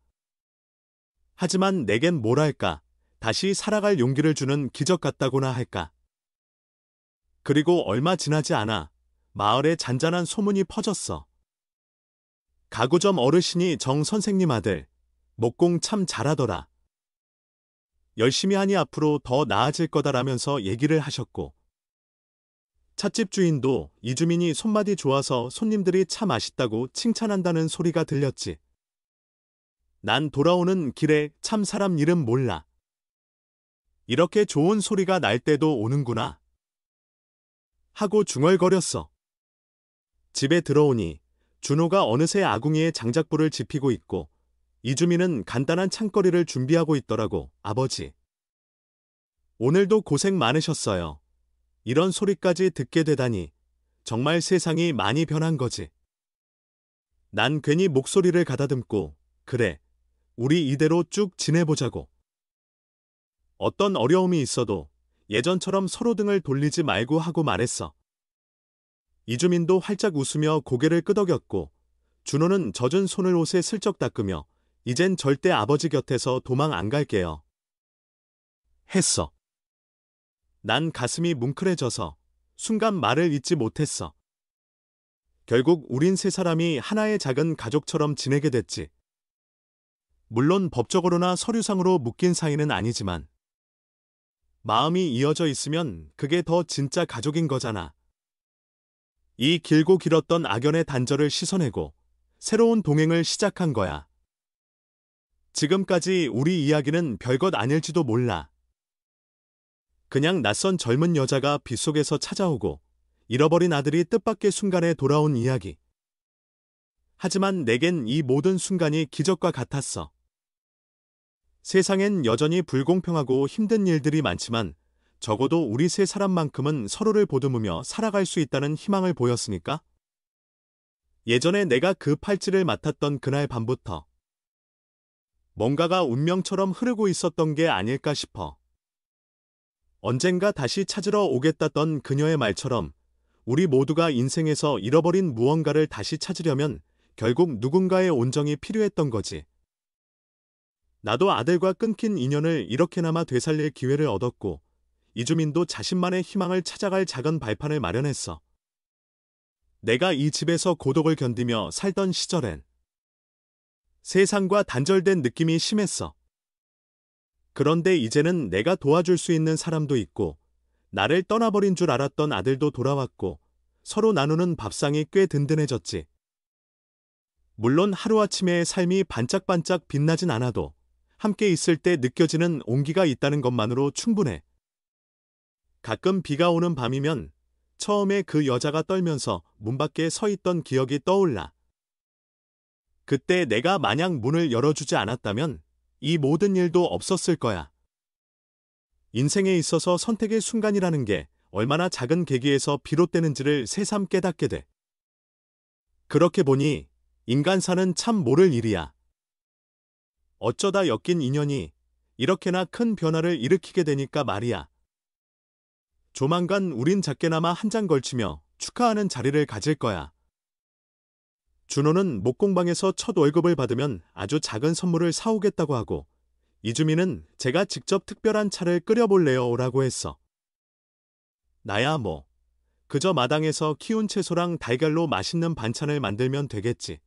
하지만 내겐 뭐랄까, 다시 살아갈 용기를 주는 기적 같다고나 할까. 그리고 얼마 지나지 않아 마을에 잔잔한 소문이 퍼졌어. 가구점 어르신이 정 선생님 아들, 목공 참 잘하더라. 열심히 하니 앞으로 더 나아질 거다라면서 얘기를 하셨고 찻집 주인도 이주민이 손맛이 좋아서 손님들이 차 맛있다고 칭찬한다는 소리가 들렸지. 난 돌아오는 길에 참 사람 이름 몰라. 이렇게 좋은 소리가 날 때도 오는구나. 하고 중얼거렸어. 집에 들어오니 준호가 어느새 아궁이에 장작불을 지피고 있고 이주민은 간단한 창거리를 준비하고 있더라고. 아버지. 오늘도 고생 많으셨어요. 이런 소리까지 듣게 되다니 정말 세상이 많이 변한 거지. 난 괜히 목소리를 가다듬고 그래, 우리 이대로 쭉 지내보자고. 어떤 어려움이 있어도 예전처럼 서로 등을 돌리지 말고 하고 말했어. 이주민도 활짝 웃으며 고개를 끄덕였고 준호는 젖은 손을 옷에 슬쩍 닦으며 이젠 절대 아버지 곁에서 도망 안 갈게요. 했어. 난 가슴이 뭉클해져서 순간 말을 잇지 못했어. 결국 우린 세 사람이 하나의 작은 가족처럼 지내게 됐지. 물론 법적으로나 서류상으로 묶인 사이는 아니지만 마음이 이어져 있으면 그게 더 진짜 가족인 거잖아. 이 길고 길었던 악연의 단절을 씻어내고 새로운 동행을 시작한 거야. 지금까지 우리 이야기는 별것 아닐지도 몰라. 그냥 낯선 젊은 여자가 빗속에서 찾아오고 잃어버린 아들이 뜻밖의 순간에 돌아온 이야기. 하지만 내겐 이 모든 순간이 기적과 같았어. 세상엔 여전히 불공평하고 힘든 일들이 많지만 적어도 우리 세 사람만큼은 서로를 보듬으며 살아갈 수 있다는 희망을 보였으니까. 예전에 내가 그 팔찌를 맡았던 그날 밤부터 뭔가가 운명처럼 흐르고 있었던 게 아닐까 싶어. 언젠가 다시 찾으러 오겠다던 그녀의 말처럼 우리 모두가 인생에서 잃어버린 무언가를 다시 찾으려면 결국 누군가의 온정이 필요했던 거지. 나도 아들과 끊긴 인연을 이렇게나마 되살릴 기회를 얻었고 이주민도 자신만의 희망을 찾아갈 작은 발판을 마련했어. 내가 이 집에서 고독을 견디며 살던 시절엔 세상과 단절된 느낌이 심했어. 그런데 이제는 내가 도와줄 수 있는 사람도 있고 나를 떠나버린 줄 알았던 아들도 돌아왔고 서로 나누는 밥상이 꽤 든든해졌지. 물론 하루아침에 삶이 반짝반짝 빛나진 않아도 함께 있을 때 느껴지는 온기가 있다는 것만으로 충분해. 가끔 비가 오는 밤이면 처음에 그 여자가 떨면서 문 밖에 서 있던 기억이 떠올라. 그때 내가 만약 문을 열어주지 않았다면 이 모든 일도 없었을 거야. 인생에 있어서 선택의 순간이라는 게 얼마나 작은 계기에서 비롯되는지를 새삼 깨닫게 돼. 그렇게 보니 인간사는 참 모를 일이야. 어쩌다 엮인 인연이 이렇게나 큰 변화를 일으키게 되니까 말이야. 조만간 우린 작게나마 한 장 걸치며 축하하는 자리를 가질 거야. 준호는 목공방에서 첫 월급을 받으면 아주 작은 선물을 사오겠다고 하고 이주민은 제가 직접 특별한 차를 끓여볼래요 라고 했어. 나야 뭐 그저 마당에서 키운 채소랑 달걀로 맛있는 반찬을 만들면 되겠지.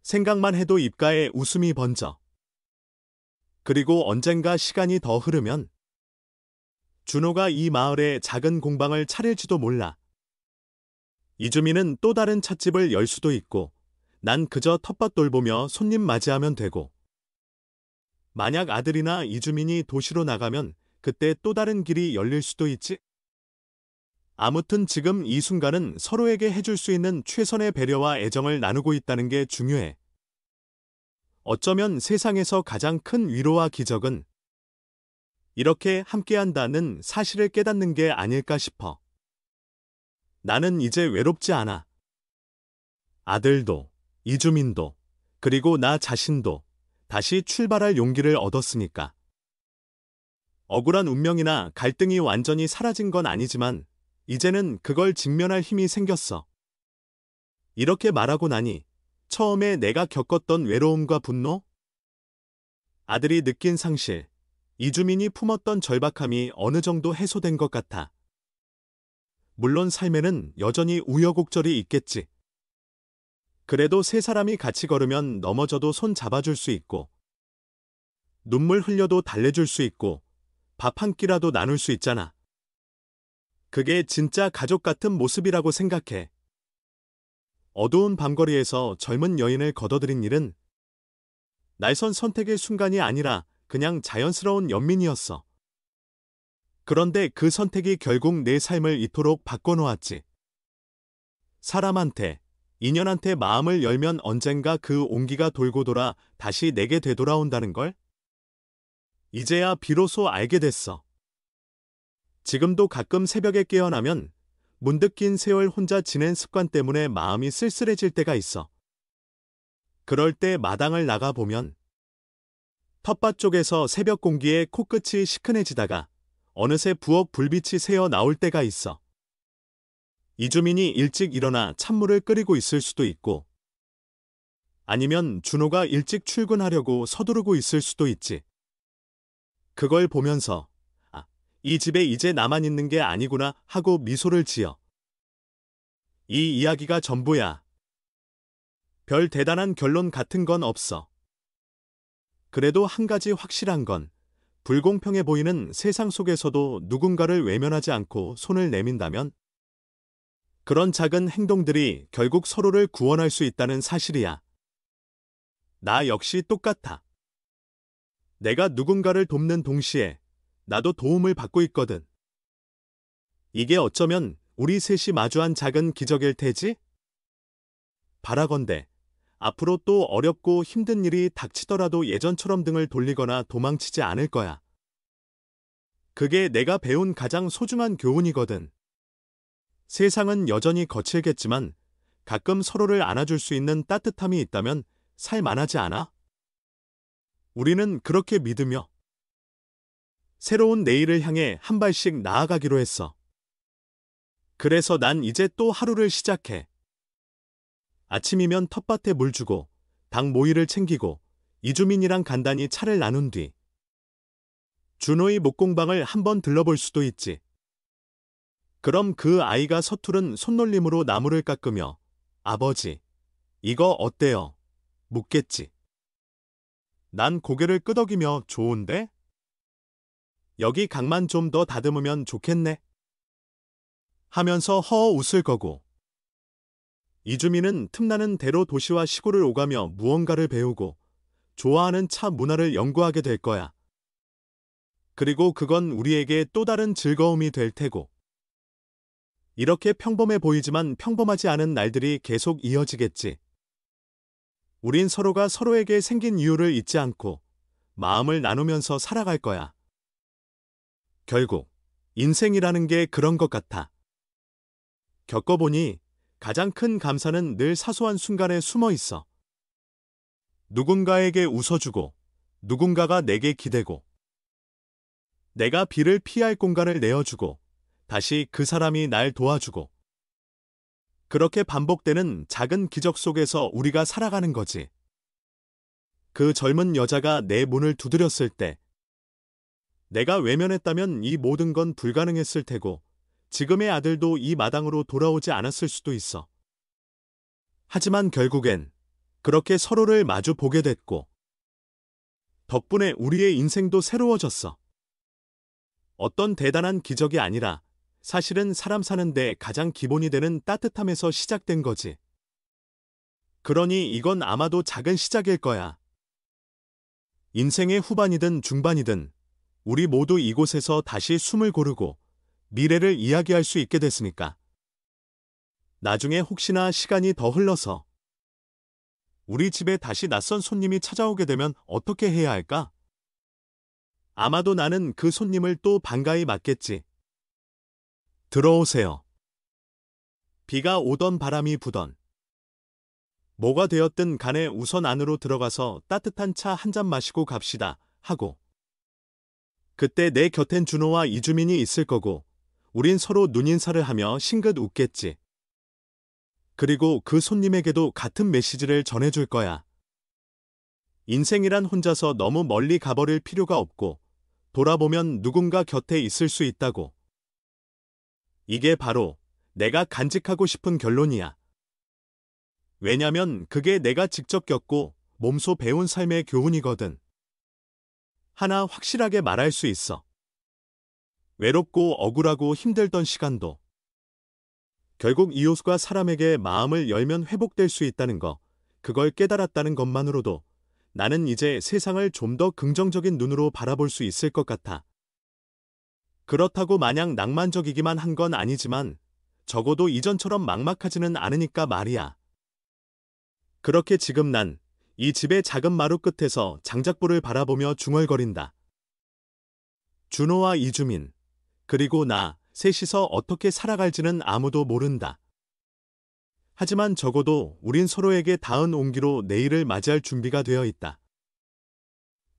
생각만 해도 입가에 웃음이 번져. 그리고 언젠가 시간이 더 흐르면 준호가 이 마을에 작은 공방을 차릴지도 몰라. 이주민은 또 다른 찻집을 열 수도 있고 난 그저 텃밭 돌보며 손님 맞이하면 되고 만약 아들이나 이주민이 도시로 나가면 그때 또 다른 길이 열릴 수도 있지. 아무튼 지금 이 순간은 서로에게 해줄 수 있는 최선의 배려와 애정을 나누고 있다는 게 중요해. 어쩌면 세상에서 가장 큰 위로와 기적은 이렇게 함께한다는 사실을 깨닫는 게 아닐까 싶어. 나는 이제 외롭지 않아. 아들도, 이주민도, 그리고 나 자신도 다시 출발할 용기를 얻었으니까. 억울한 운명이나 갈등이 완전히 사라진 건 아니지만 이제는 그걸 직면할 힘이 생겼어. 이렇게 말하고 나니 처음에 내가 겪었던 외로움과 분노, 아들이 느낀 상실, 이주민이 품었던 절박함이 어느 정도 해소된 것 같아. 물론 삶에는 여전히 우여곡절이 있겠지. 그래도 세 사람이 같이 걸으면 넘어져도 손 잡아줄 수 있고 눈물 흘려도 달래줄 수 있고 밥 한 끼라도 나눌 수 있잖아. 그게 진짜 가족 같은 모습이라고 생각해. 어두운 밤거리에서 젊은 여인을 거둬들인 일은 날선 선택의 순간이 아니라 그냥 자연스러운 연민이었어. 그런데 그 선택이 결국 내 삶을 이토록 바꿔놓았지. 사람한테, 인연한테 마음을 열면 언젠가 그 온기가 돌고 돌아 다시 내게 되돌아온다는 걸? 이제야 비로소 알게 됐어. 지금도 가끔 새벽에 깨어나면 문득 긴 세월 혼자 지낸 습관 때문에 마음이 쓸쓸해질 때가 있어. 그럴 때 마당을 나가보면 텃밭 쪽에서 새벽 공기에 코끝이 시큰해지다가 어느새 부엌 불빛이 새어 나올 때가 있어. 이주민이 일찍 일어나 찬물을 끓이고 있을 수도 있고, 아니면 준호가 일찍 출근하려고 서두르고 있을 수도 있지. 그걸 보면서 이 집에 이제 나만 있는 게 아니구나 하고 미소를 지어. 이 이야기가 전부야. 별 대단한 결론 같은 건 없어. 그래도 한 가지 확실한 건 불공평해 보이는 세상 속에서도 누군가를 외면하지 않고 손을 내민다면 그런 작은 행동들이 결국 서로를 구원할 수 있다는 사실이야. 나 역시 똑같아. 내가 누군가를 돕는 동시에 나도 도움을 받고 있거든. 이게 어쩌면 우리 셋이 마주한 작은 기적일 테지? 바라건대 앞으로 또 어렵고 힘든 일이 닥치더라도 예전처럼 등을 돌리거나 도망치지 않을 거야. 그게 내가 배운 가장 소중한 교훈이거든. 세상은 여전히 거칠겠지만 가끔 서로를 안아줄 수 있는 따뜻함이 있다면 살만하지 않아? 우리는 그렇게 믿으며 새로운 내일을 향해 한 발씩 나아가기로 했어. 그래서 난 이제 또 하루를 시작해. 아침이면 텃밭에 물 주고 닭 모이를 챙기고 이주민이랑 간단히 차를 나눈 뒤 준호의 목공방을 한번 들러볼 수도 있지. 그럼 그 아이가 서투른 손놀림으로 나무를 깎으며 아버지, 이거 어때요? 묻겠지. 난 고개를 끄덕이며 좋은데? 여기 각만 좀 더 다듬으면 좋겠네. 하면서 허어 웃을 거고. 이주민은 틈나는 대로 도시와 시골을 오가며 무언가를 배우고 좋아하는 차 문화를 연구하게 될 거야. 그리고 그건 우리에게 또 다른 즐거움이 될 테고. 이렇게 평범해 보이지만 평범하지 않은 날들이 계속 이어지겠지. 우린 서로가 서로에게 생긴 이유를 잊지 않고 마음을 나누면서 살아갈 거야. 결국 인생이라는 게 그런 것 같아. 겪어보니 가장 큰 감사는 늘 사소한 순간에 숨어 있어. 누군가에게 웃어주고, 누군가가 내게 기대고, 내가 비를 피할 공간을 내어주고, 다시 그 사람이 날 도와주고. 그렇게 반복되는 작은 기적 속에서 우리가 살아가는 거지. 그 젊은 여자가 내 문을 두드렸을 때, 내가 외면했다면 이 모든 건 불가능했을 테고, 지금의 아들도 이 마당으로 돌아오지 않았을 수도 있어. 하지만 결국엔 그렇게 서로를 마주 보게 됐고, 덕분에 우리의 인생도 새로워졌어. 어떤 대단한 기적이 아니라 사실은 사람 사는데 가장 기본이 되는 따뜻함에서 시작된 거지. 그러니 이건 아마도 작은 시작일 거야. 인생의 후반이든 중반이든 우리 모두 이곳에서 다시 숨을 고르고 미래를 이야기할 수 있게 됐으니까. 나중에 혹시나 시간이 더 흘러서 우리 집에 다시 낯선 손님이 찾아오게 되면 어떻게 해야 할까? 아마도 나는 그 손님을 또 반가이 맞겠지. 들어오세요. 비가 오던 바람이 부던 뭐가 되었든 간에 우선 안으로 들어가서 따뜻한 차 한 잔 마시고 갑시다 하고. 그때 내 곁엔 준호와 이주민이 있을 거고 우린 서로 눈인사를 하며 싱긋 웃겠지. 그리고 그 손님에게도 같은 메시지를 전해줄 거야. 인생이란 혼자서 너무 멀리 가버릴 필요가 없고 돌아보면 누군가 곁에 있을 수 있다고. 이게 바로 내가 간직하고 싶은 결론이야. 왜냐면 그게 내가 직접 겪고 몸소 배운 삶의 교훈이거든. 하나 확실하게 말할 수 있어. 외롭고 억울하고 힘들던 시간도 결국 이웃과 사람에게 마음을 열면 회복될 수 있다는 거, 그걸 깨달았다는 것만으로도 나는 이제 세상을 좀 더 긍정적인 눈으로 바라볼 수 있을 것 같아. 그렇다고 마냥 낭만적이기만 한 건 아니지만 적어도 이전처럼 막막하지는 않으니까 말이야. 그렇게 지금 난 이 집의 작은 마루 끝에서 장작불을 바라보며 중얼거린다. 준호와 이주민, 그리고 나 셋이서 어떻게 살아갈지는 아무도 모른다. 하지만 적어도 우린 서로에게 닿은 온기로 내일을 맞이할 준비가 되어 있다.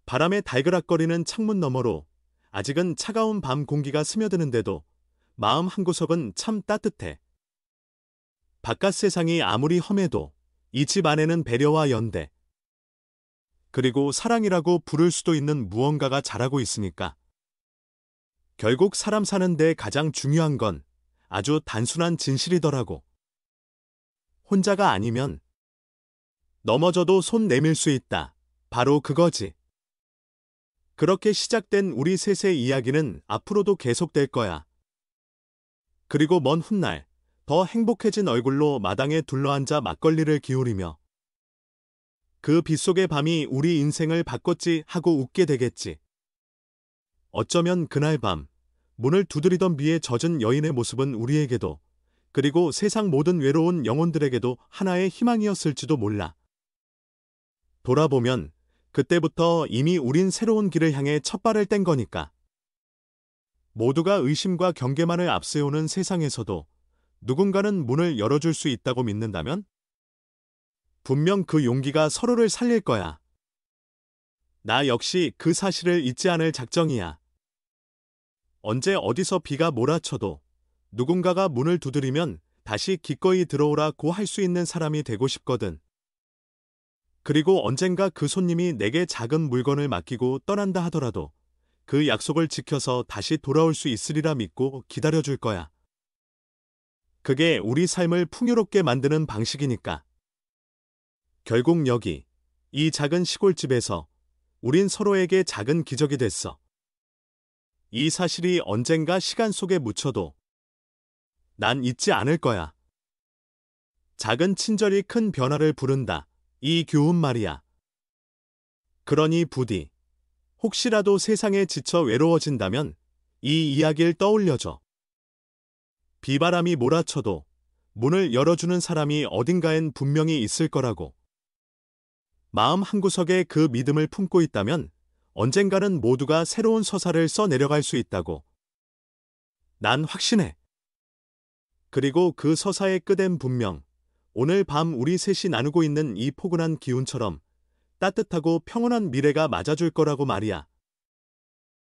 바람에 달그락거리는 창문 너머로 아직은 차가운 밤 공기가 스며드는데도 마음 한구석은 참 따뜻해. 바깥 세상이 아무리 험해도 이 집 안에는 배려와 연대, 그리고 사랑이라고 부를 수도 있는 무언가가 자라고 있으니까. 결국 사람 사는데 가장 중요한 건 아주 단순한 진실이더라고. 혼자가 아니면 넘어져도 손 내밀 수 있다. 바로 그거지. 그렇게 시작된 우리 셋의 이야기는 앞으로도 계속될 거야. 그리고 먼 훗날 더 행복해진 얼굴로 마당에 둘러앉아 막걸리를 기울이며 그 빗속의 밤이 우리 인생을 바꿨지 하고 웃게 되겠지. 어쩌면 그날 밤 문을 두드리던 비에 젖은 여인의 모습은 우리에게도, 그리고 세상 모든 외로운 영혼들에게도 하나의 희망이었을지도 몰라. 돌아보면 그때부터 이미 우린 새로운 길을 향해 첫 발을 뗀 거니까. 모두가 의심과 경계만을 앞세우는 세상에서도 누군가는 문을 열어줄 수 있다고 믿는다면 분명 그 용기가 서로를 살릴 거야. 나 역시 그 사실을 잊지 않을 작정이야. 언제 어디서 비가 몰아쳐도 누군가가 문을 두드리면 다시 기꺼이 들어오라고 할 수 있는 사람이 되고 싶거든. 그리고 언젠가 그 손님이 내게 작은 물건을 맡기고 떠난다 하더라도 그 약속을 지켜서 다시 돌아올 수 있으리라 믿고 기다려줄 거야. 그게 우리 삶을 풍요롭게 만드는 방식이니까. 결국 여기, 이 작은 시골집에서 우린 서로에게 작은 기적이 됐어. 이 사실이 언젠가 시간 속에 묻혀도 난 잊지 않을 거야. 작은 친절이 큰 변화를 부른다. 이 교훈 말이야. 그러니 부디 혹시라도 세상에 지쳐 외로워진다면 이 이야기를 떠올려줘. 비바람이 몰아쳐도 문을 열어주는 사람이 어딘가엔 분명히 있을 거라고. 마음 한구석에 그 믿음을 품고 있다면 언젠가는 모두가 새로운 서사를 써 내려갈 수 있다고. 난 확신해. 그리고 그 서사의 끝엔 분명 오늘 밤 우리 셋이 나누고 있는 이 포근한 기운처럼 따뜻하고 평온한 미래가 맞아줄 거라고 말이야.